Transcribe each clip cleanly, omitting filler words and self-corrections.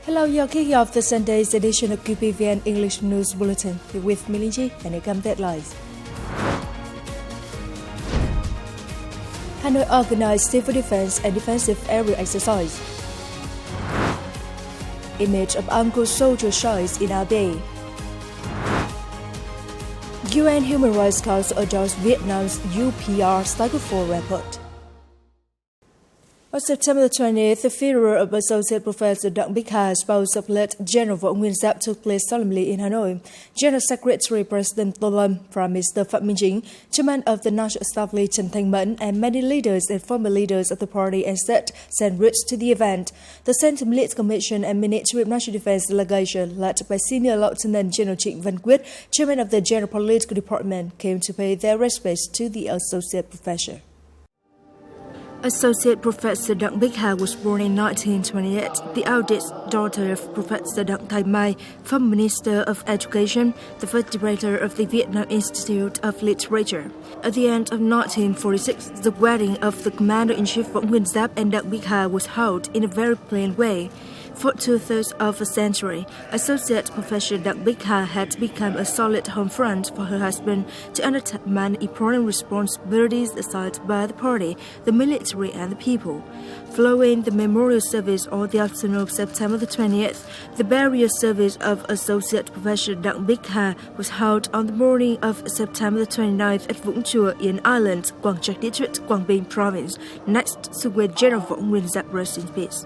Hello, you're kicking off the Sunday's edition of QPVN English News Bulletin. You're with Milinji and here come deadlines. Hanoi organized civil defense and defensive aerial exercise. Image of Uncle Soldier shines in ABYEI. UN Human Rights Council adopts Vietnam's UPR Cycle 4 report. On September the 20th, the funeral of Associate Professor Đặng Bích Hà, spouse of late General Võ Nguyên Giáp, took place solemnly in Hanoi. General Secretary President Tô Lâm, Prime Minister Phạm Minh Chính, Chairman of the National Assembly Trần Thanh Mẫn, and many leaders and former leaders of the party and state sent roots to the event. The Central Military Commission and Ministry of National Defense delegation, led by Senior Lieutenant General Trịnh Văn Quyết, Chairman of the General Political Department, came to pay their respects to the Associate Professor. Associate Professor Đặng Bích Hà was born in 1928, the eldest daughter of Professor Đặng Thái Mai, former Minister of Education, the first director of the Vietnam Institute of Literature. At the end of 1946, the wedding of the Commander-in-Chief Võ Nguyên Giáp and Đặng Bích Hà was held in a very plain way. For two-thirds of a century, Associate Professor Đặng Bích Hà had become a solid home front for her husband to undertake many important responsibilities assigned by the party, the military, and the people. Following the memorial service on the afternoon of September the 20th, the burial service of Associate Professor Đặng Bích Hà was held on the morning of September the 29th at Vũng Chùa in Island, Quang Trạch District, Quang Binh Province, next to where General Võ Nguyên Giáp rests in peace.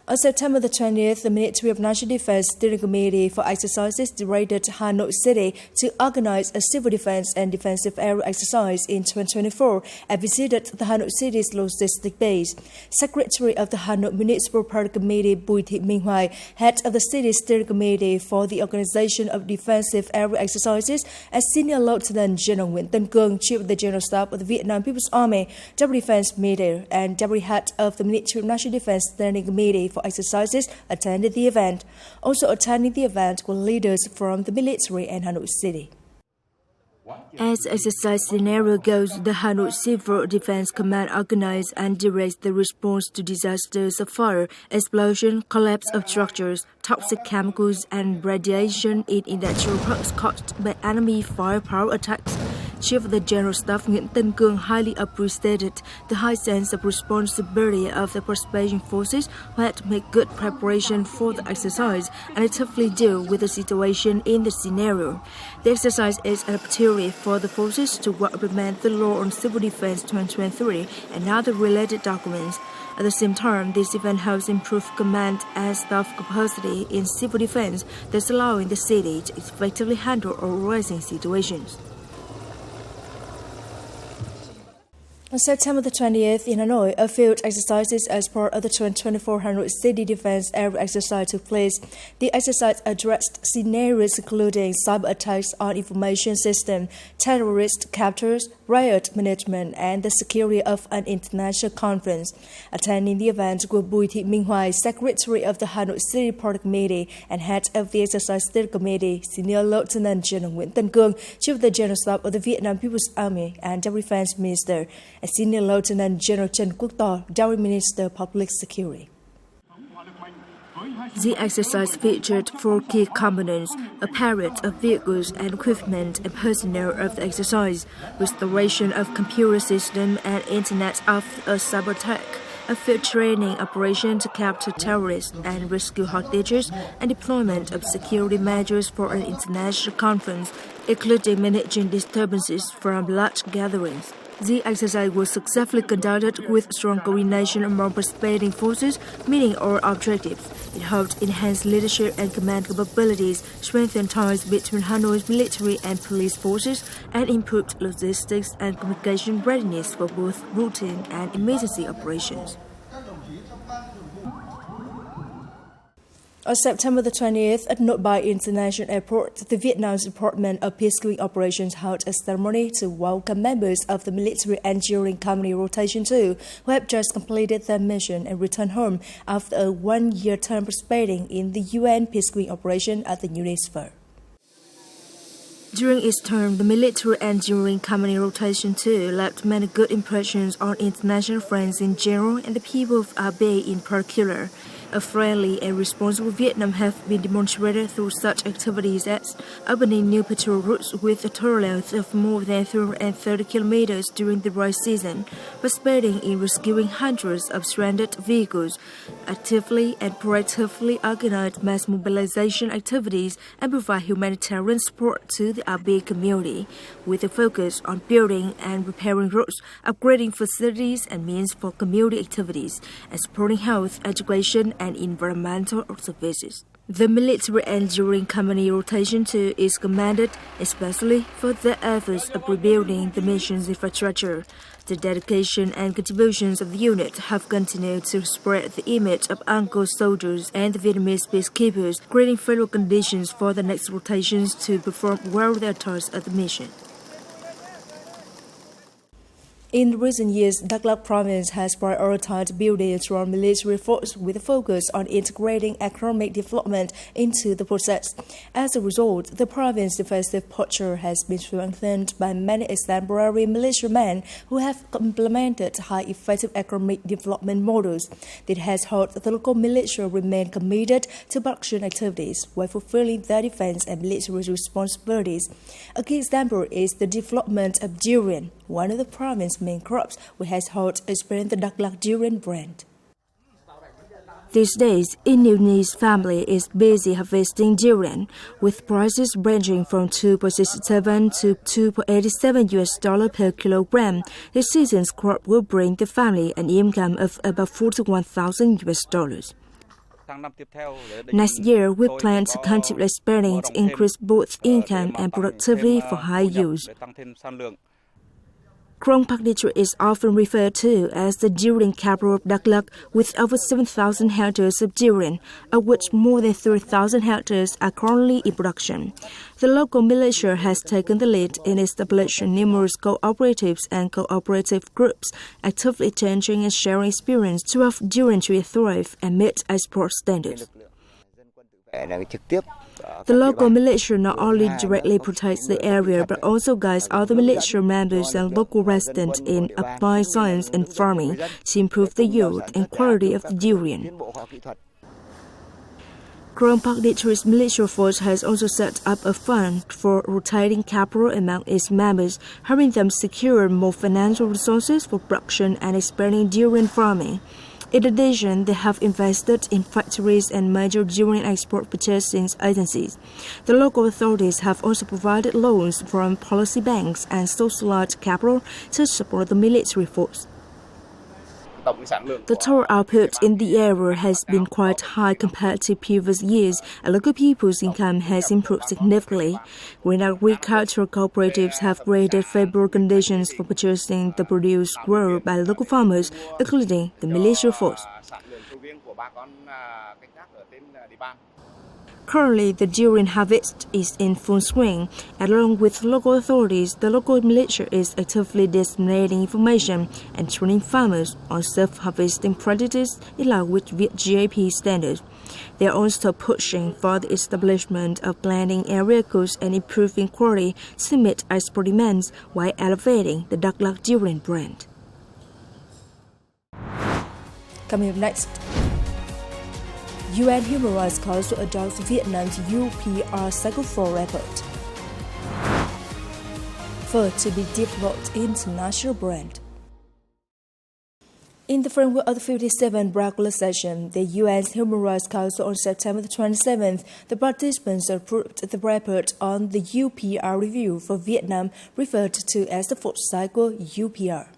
On September the 20th, the Ministry of National Defense Steering Committee for Exercises directed Hanoi City to organize a civil defense and defensive aerial exercise in 2024 and visited the Hanoi City's logistic base. Secretary of the Hanoi Municipal Party Committee Bùi Thị Minh Hoài, head of the City's Steering Committee for the Organization of Defensive Aerial Exercises, and Senior Lieutenant General Nguyễn Tân Cương, Chief of the General Staff of the Vietnam People's Army, Deputy Defense Minister, and Deputy Head of the Ministry of National Defense Standing Committee for Exercises attended the event. Also attending the event were leaders from the military and Hanoi City. As exercise scenario goes, the Hanoi Civil Defense Command organizes and directs the response to disasters of fire, explosion, collapse of structures, toxic chemicals, and radiation in industrial parks caused by enemy firepower attacks. Chief of the General Staff Nguyễn Tân Cương highly appreciated the high sense of responsibility of the participating forces who had to make good preparation for the exercise and actively deal with the situation in the scenario. The exercise is an opportunity for the forces to implement the law on civil defense 2023 and other related documents. At the same time, this event helps improve command and staff capacity in civil defense, thus allowing the city to effectively handle all rising situations. On September the 20th in Hanoi, a field exercises as part of the 2024 Hanoi City Defense Aerial Exercise took place. The exercise addressed scenarios including cyber attacks on information system, terrorist captures, riot management, and the security of an international conference. Attending the event were Bùi Thị Minh Hoài, Secretary of the Hanoi City Party Committee and Head of the Exercise Steering Committee, Senior Lieutenant General Nguyễn Tân Cương, Chief of the General Staff of the Vietnam People's Army and Deputy Defense Minister, and Senior Lieutenant General Trần Quốc Tò, Deputy Minister of Public Security. The exercise featured 4 key components: a parade of vehicles and equipment and personnel of the exercise, restoration of computer system and internet after a cyber attack, a field training operation to capture terrorists and rescue hostages, and deployment of security measures for an international conference, including managing disturbances from large gatherings. The exercise was successfully conducted with strong coordination among participating forces, meeting all objectives. It helped enhance leadership and command capabilities, strengthen ties between Hanoi's military and police forces, and improved logistics and communication readiness for both routine and emergency operations. On September the 20th, at Nội Bài International Airport, the Vietnam's Department of Peacekeeping Operations held a ceremony to welcome members of the Military Engineering Company Rotation 2 who have just completed their mission and returned home after a one-year term participating in the UN peacekeeping operation at the UNISFER. During its term, the military engineering company rotation too left many good impressions on international friends in general and the people of ABYEI in particular. A friendly and responsible Vietnam have been demonstrated through such activities as opening new patrol routes with a total length of more than 330 kilometers during the dry season, participating in rescuing hundreds of stranded vehicles, actively and proactively organize mass mobilization activities, and provide humanitarian support to the ABYEI community, with a focus on building and repairing roads, upgrading facilities and means for community activities, and supporting health, education, and environmental services. The military engineering company rotation 2 is commanded especially for the efforts of rebuilding the mission's infrastructure. The dedication and contributions of the unit have continued to spread the image of Uncle soldiers and the Vietnamese peacekeepers, creating favorable conditions for the next rotations to perform well their tasks of the mission. In recent years, Đắk Lắk province has prioritized building a strong military force with a focus on integrating economic development into the process. As a result, the province's defensive posture has been strengthened by many exemplary militiamen who have implemented high-effective economic development models that has helped the local militia remain committed to production activities while fulfilling their defense and military responsibilities. A key example is the development of durian, one of the province's main crops, which has helped expand the Đắk Lắk durian brand. These days, Indonesia's family is busy harvesting durian, with prices ranging from $2.67 to $2.87 per kilogram. This season's crop will bring the family an income of about $41,000. Next year, we plan to continue expanding to increase both income and productivity for high use. Krông Park district is often referred to as the durian capital of Đắk Lắk, with over 7,000 hectares of durian, of which more than 3,000 hectares are currently in production. The local militia has taken the lead in establishing numerous cooperatives and cooperative groups, actively changing and sharing experience to help durian tree thrive and meet export standards. The local militia not only directly protects the area but also guides other militia members and local residents in applying science and farming to improve the yield and quality of the durian. Krông Park District's militia force has also set up a fund for rotating capital among its members, helping them secure more financial resources for production and expanding durian farming. In addition, they have invested in factories and major durian export purchasing agencies. The local authorities have also provided loans from policy banks and socialized capital to support the military force. The total output in the area has been quite high compared to previous years, and local people's income has improved significantly. Green agricultural cooperatives have created favorable conditions for purchasing the produce grown by local farmers, including the militia force. Currently, the durian harvest is in full swing. Along with local authorities, the local militia is actively disseminating information and training farmers on self-harvesting practices in line with VIET GAP standards. They are also pushing for the establishment of blending area codes and improving quality to meet export demands while elevating the Đắk Lắk durian brand. Coming up next, UN Human Rights Council adopts Vietnam's UPR Cycle 4 report. For to be developed international brand. In the framework of the 57th regular session, the UN's Human Rights Council on September 27th, the participants approved the report on the UPR review for Vietnam, referred to as the fourth cycle UPR.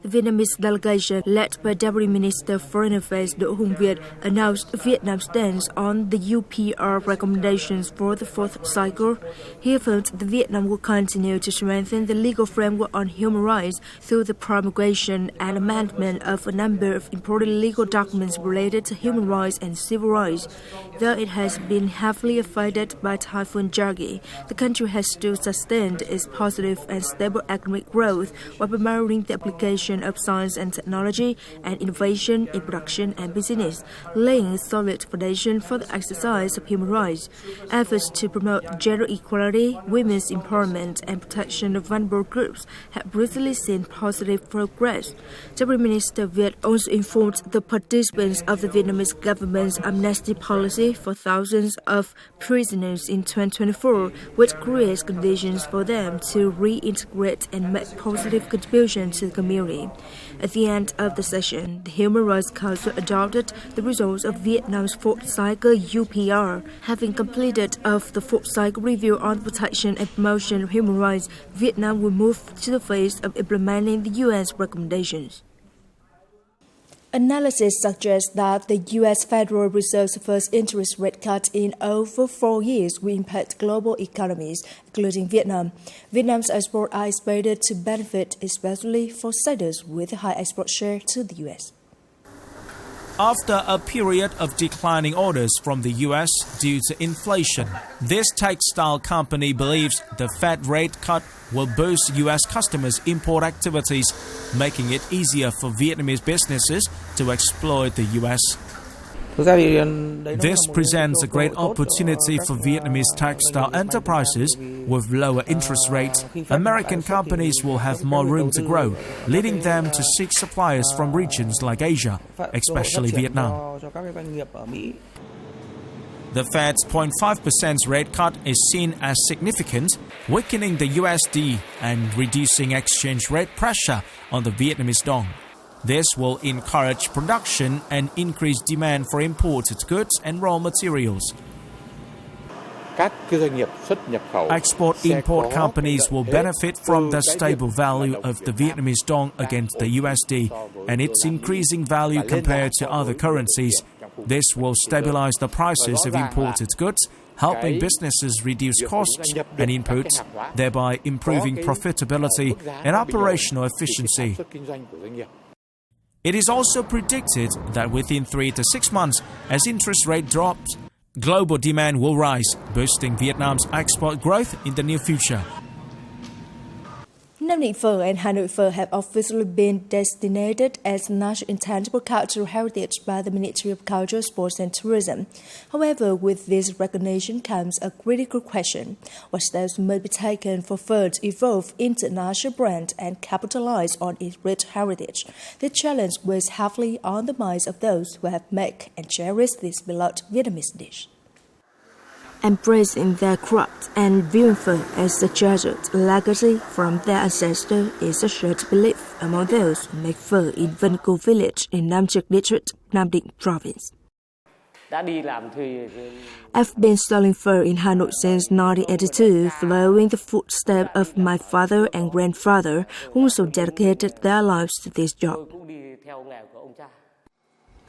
The Vietnamese delegation, led by Deputy Minister of Foreign Affairs Đỗ Hùng Việt, announced Vietnam's stance on the UPR recommendations for the fourth cycle. He affirmed that Vietnam will continue to strengthen the legal framework on human rights through the promulgation and amendment of a number of important legal documents related to human rights and civil rights. Though it has been heavily affected by Typhoon Yagi, the country has still sustained its positive and stable economic growth while promoting the application application of science and technology and innovation in production and business, laying a solid foundation for the exercise of human rights. Efforts to promote gender equality, women's empowerment, and protection of vulnerable groups have recently seen positive progress. Deputy Minister Viet also informed the participants of the Vietnamese government's amnesty policy for thousands of prisoners in 2024, which creates conditions for them to reintegrate and make positive contributions to the community. At the end of the session, the Human Rights Council adopted the results of Vietnam's fourth cycle UPR. Having completed of the fourth cycle review on the protection and promotion of human rights, Vietnam will move to the phase of implementing the UN's recommendations. Analysis suggests that the U.S. Federal Reserve's first interest rate cut in over 4 years will impact global economies, including Vietnam. Vietnam's exports are expected to benefit, especially for sectors with a high export share to the U.S. After a period of declining orders from the U.S. due to inflation, this textile company believes the Fed rate cut will boost U.S. customers' import activities, making it easier for Vietnamese businesses to exploit the U.S. This presents a great opportunity for Vietnamese textile enterprises. With lower interest rates, American companies will have more room to grow, leading them to seek suppliers from regions like Asia, especially Vietnam. The Fed's 0.5% rate cut is seen as significant, weakening the USD and reducing exchange rate pressure on the Vietnamese dong. This will encourage production and increase demand for imported goods and raw materials. Export-import companies will benefit from the stable value of the Vietnamese dong against the USD and its increasing value compared to other currencies. This will stabilize the prices of imported goods, helping businesses reduce costs and inputs, thereby improving profitability and operational efficiency. It is also predicted that within 3 to 6 months, as interest rate drops, global demand will rise, boosting Vietnam's export growth in the near future. Nam Định Phở and Hanoi Phở have officially been designated as National Intangible Cultural Heritage by the Ministry of Culture, Sports and Tourism. However, with this recognition comes a critical question. What steps must be taken for Phở to evolve into a national brand and capitalize on its rich heritage? The challenge weighs heavily on the minds of those who have made and cherished this beloved Vietnamese dish. Embracing their craft and viewing Phở as a treasured legacy from their ancestors is a shared belief among those who make Phở in Vân Cù village in Nam Trực district, Nam Định province. I've been selling Phở in Hanoi since 1982, following the footsteps of my father and grandfather, who also dedicated their lives to this job.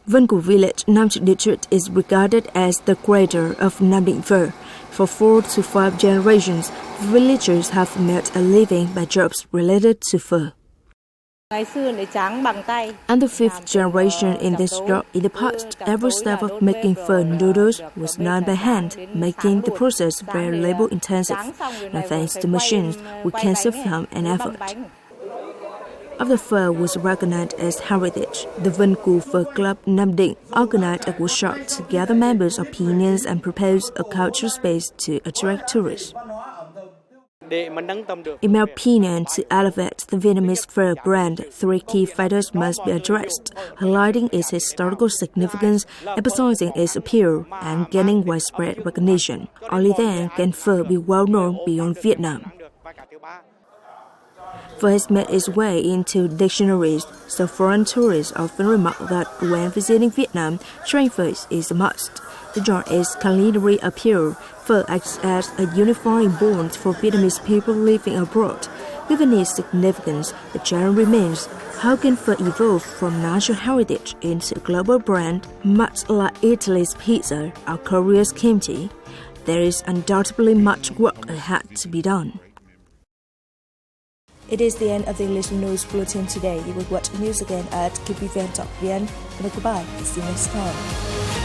Vân Cù village, Nam Trực district is regarded as the cradle of Nam Định Phở. For 4 to 5 generations, villagers have made a living by jobs related to Phở. And the 5th generation in this job, in the past, every step of making Phở noodles was done by hand, making the process very labor-intensive. Now, thanks to machines, we can save time and effort. After Phở was recognized as heritage, the Vân Cù Phở Club Nam Định organized a workshop to gather members' opinions and propose a cultural space to attract tourists. In my opinion, to elevate the Vietnamese Phở brand, 3 key factors must be addressed, highlighting its historical significance, emphasizing its appeal, and gaining widespread recognition. Only then can Phở be well-known beyond Vietnam. Phở has made its way into dictionaries, so foreign tourists often remark that when visiting Vietnam, trying Phở is a must. Beyond its culinary appeal, Phở acts as a unifying bond for Vietnamese people living abroad. Given its significance, the challenge remains: how can Phở evolve from national heritage into a global brand, much like Italy's pizza or Korea's kimchi? There is undoubtedly much work ahead to be done. It is the end of the English News Bulletin today. You will watch news again at QPVN.vn. And goodbye. See you next time.